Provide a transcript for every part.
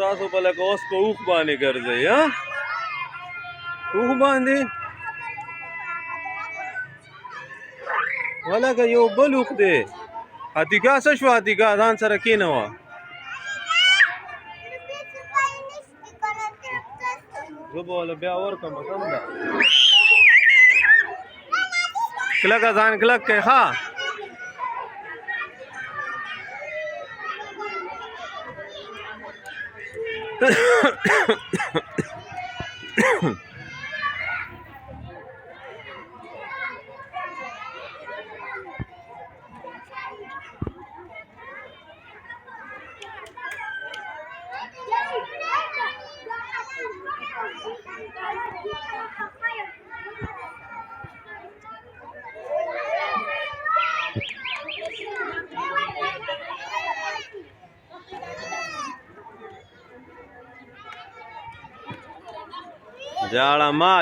تاسو په لکه اوس په اوښ باندې ګرځئ اوښ باندې ولکه یو بل اوښ دی اتیکا څه شوه اتیکا ځان سره کېنوه زه به وله بیا ورکړم کم ده کلکه ځان کلک کوي ښه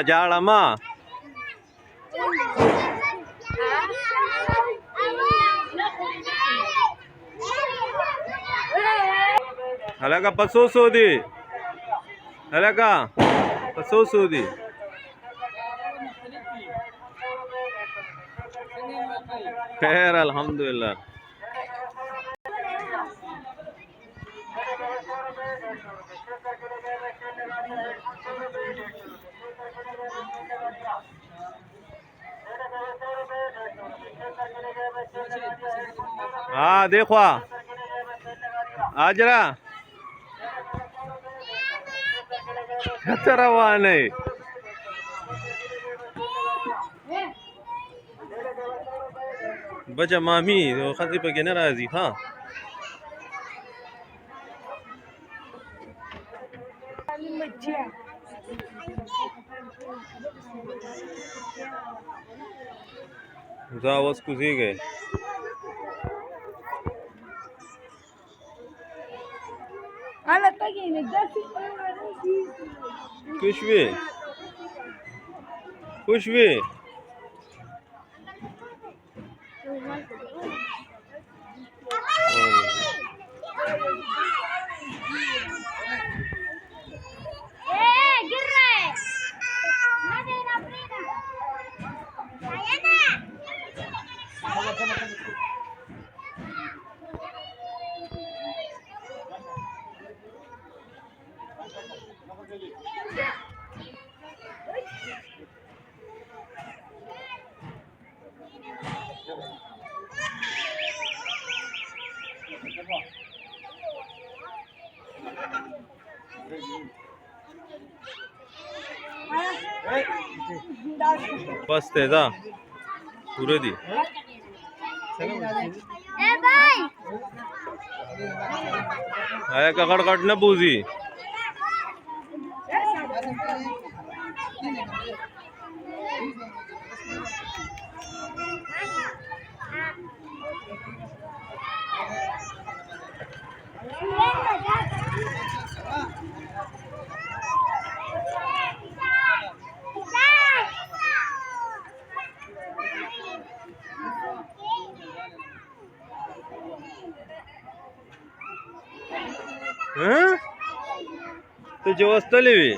جاړه ما هلکه په څو سو دي هلکه په څو سو دي خیر الحمدلله हाँ देखो आजरा रवा नहीं बचा मामी तो खसी पे के नाराजी हाँ जावस कुछ गए कुछ भी बस तेजा पूरे दी आया ककड़ कट न पूजी तो जो वस्तली भी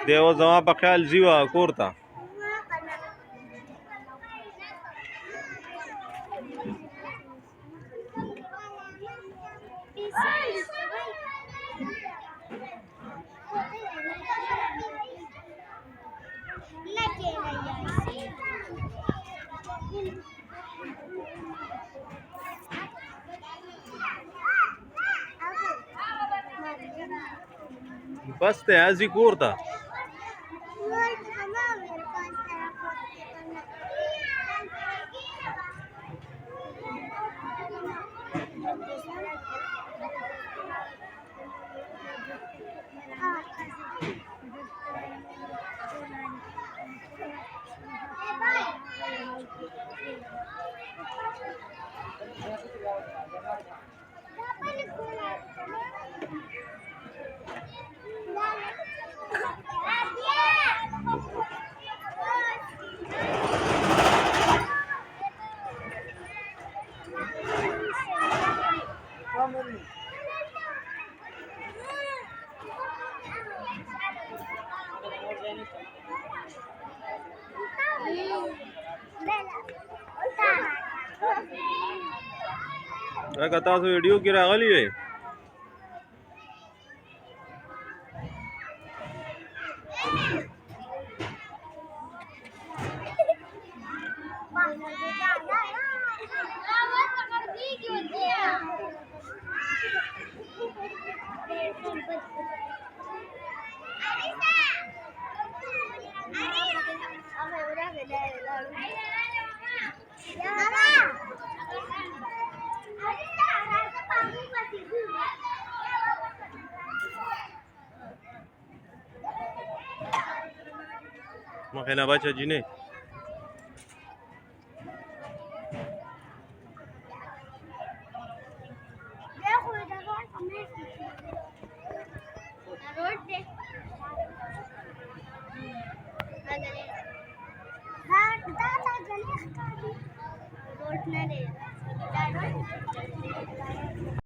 देव जमा په خیال जीवा کوړتا बस ते ऐसी कोरता هلکه تاسو ویډیو کې راغلی یې مخې نه بچه جینۍ